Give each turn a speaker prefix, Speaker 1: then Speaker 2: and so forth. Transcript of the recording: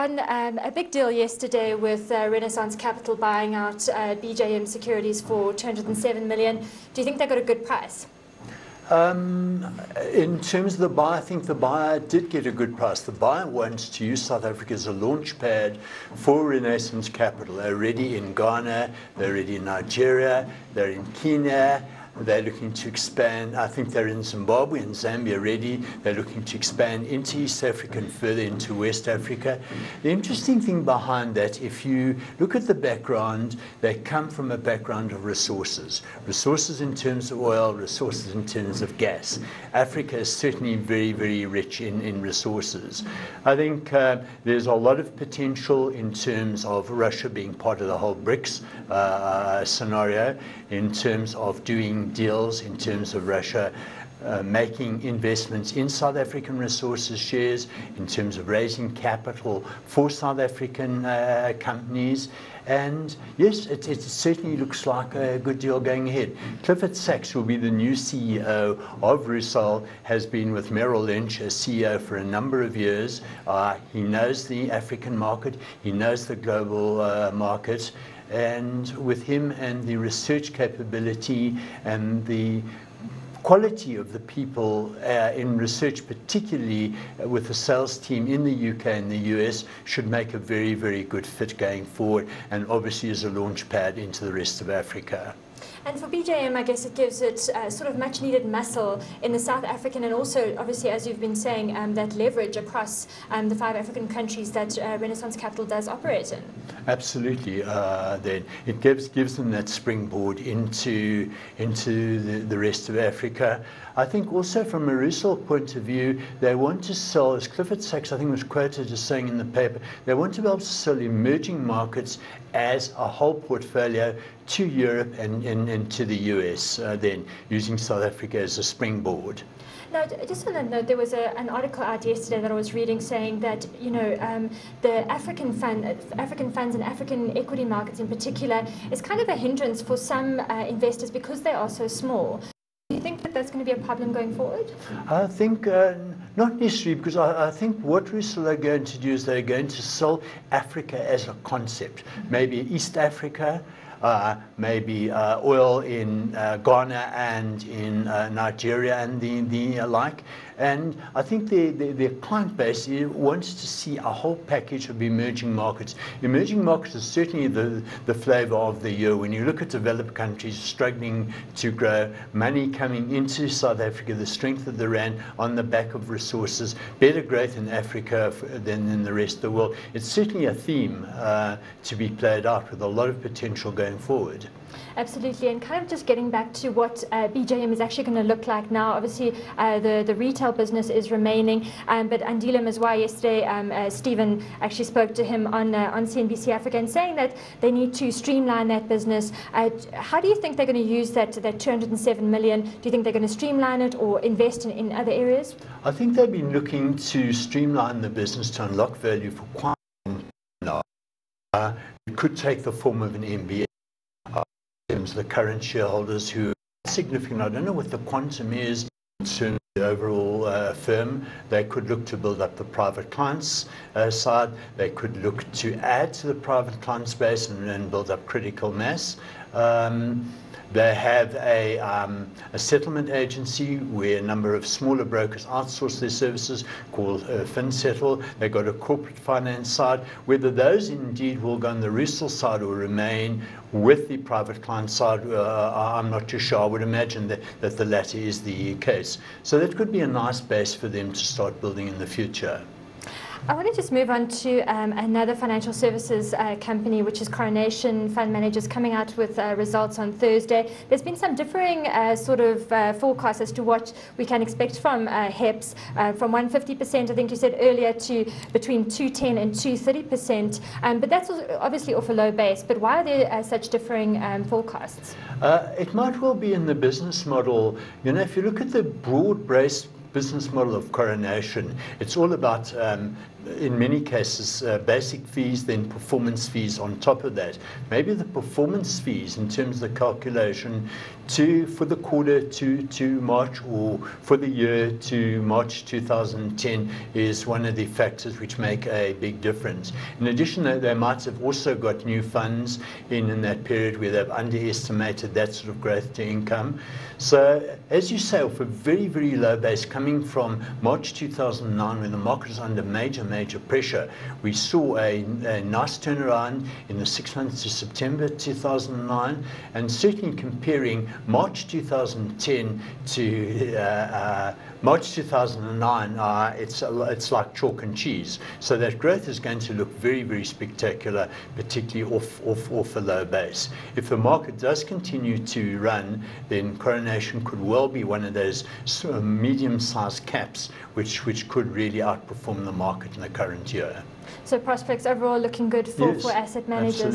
Speaker 1: Ron, a big deal yesterday with Renaissance Capital buying out BJM Securities for 207 million. Do you think they got a good price?
Speaker 2: In terms of the buyer, I think the buyer did get a good price. The buyer wants to use South Africa as a launch pad for Renaissance Capital. They're already in Ghana, they're already in Nigeria, they're in Kenya. They're looking to expand. I think they're in Zimbabwe and Zambia already. They're looking to expand into East Africa and further into West Africa. The interesting thing behind that, if you look at the background, they come from a background of resources. Resources in terms of oil, resources in terms of gas. Africa is certainly very, very rich in resources. I think there's a lot of potential in terms of Russia being part of the whole BRICS scenario, in terms of doing deals, in terms of Russia making investments in South African resources shares, in terms of raising capital for South African companies. And yes, it certainly looks like a good deal going ahead. Clifford Sachs, who will be the new CEO of Rusal, has been with Merrill Lynch as CEO for a number of years. He knows the African market, he knows the global market. And with him and the research capability and the quality of the people in research, particularly with the sales team in the UK and the US, should make a very, very good fit going forward, and obviously as a launch pad into the rest of Africa.
Speaker 1: And for BJM, I guess it gives it sort of much needed muscle in the South African, and also obviously, as you've been saying, that leverage across the 5 African countries that Renaissance Capital does operate in.
Speaker 2: Absolutely. Then it gives them that springboard into the rest of Africa. I think also from a Rusal point of view, they want to sell, as Clifford Sachs I think was quoted as saying in the paper, they want to be able to sell emerging markets as a whole portfolio to Europe and to the US, then using South Africa as a springboard.
Speaker 1: Now, just on that note, there was an article out yesterday that I was reading saying that, you know, the African funds and African equity markets in particular is kind of a hindrance for some investors because they are so small. Do you think that that's going to be a problem going forward?
Speaker 2: I think not necessarily, because I think what Rusal are going to do is they're going to sell Africa as a concept. Maybe East Africa, maybe oil in Ghana and in Nigeria and the like. And I think their client base wants to see a whole package of emerging markets. Emerging markets is certainly the flavor of the year. When you look at developed countries struggling to grow, money coming into South Africa, the strength of the rand on the back of resources, better growth in Africa than in the rest of the world. It's certainly a theme to be played out with a lot of potential going forward.
Speaker 1: Absolutely, and kind of just getting back to what BJM is actually going to look like now. Obviously, the retail business is remaining, but Andile Mazwa yesterday, Stephen actually spoke to him on CNBC Africa and saying that they need to streamline that business. How do you think they're going to use that 207 million? Do you think they're going to streamline it or invest in other areas?
Speaker 2: I think they've been looking to streamline the business to unlock value for quite some time now. It could take the form of an MBA. In terms of the current shareholders who are significant, I don't know what the quantum is in terms of the overall firm. They could look to build up the private clients side. They could look to add to the private client space and build up critical mass. They have a settlement agency where a number of smaller brokers outsource their services called FinSettle. They've got a corporate finance side. Whether those indeed will go on the Rusal side or remain with the private client side, I'm not too sure. I would imagine that the latter is the case. So that could be a nice base for them to start building in the future.
Speaker 1: I want to just move on to another financial services company, which is Coronation Fund Managers, coming out with results on Thursday. There's been some differing sort of forecasts as to what we can expect from HEPS, from 150%, I think you said earlier, to between 210 and 230%. But that's obviously off a low base. But why are there such differing forecasts?
Speaker 2: It might well be in the business model. You know, if you look at the broad-based business model of Coronation, it's all about in many cases, basic fees, then performance fees on top of that. Maybe the performance fees in terms of the calculation for the quarter to March, or for the year to March 2010, is one of the factors which make a big difference. In addition, they might have also got new funds in that period where they've underestimated that sort of growth to income. So, as you say, off a very, very low base coming from March 2009, when the market was under major pressure, we saw a nice turnaround in the 6 months to September 2009, and certainly comparing March 2010 to March 2009, it's like chalk and cheese. So that growth is going to look very, very spectacular, particularly off a low base. If the market does continue to run, then Coronation could well be one of those sort of medium-sized caps which could really outperform the market in the current year.
Speaker 1: So prospects overall looking good for asset managers.
Speaker 2: Absolutely.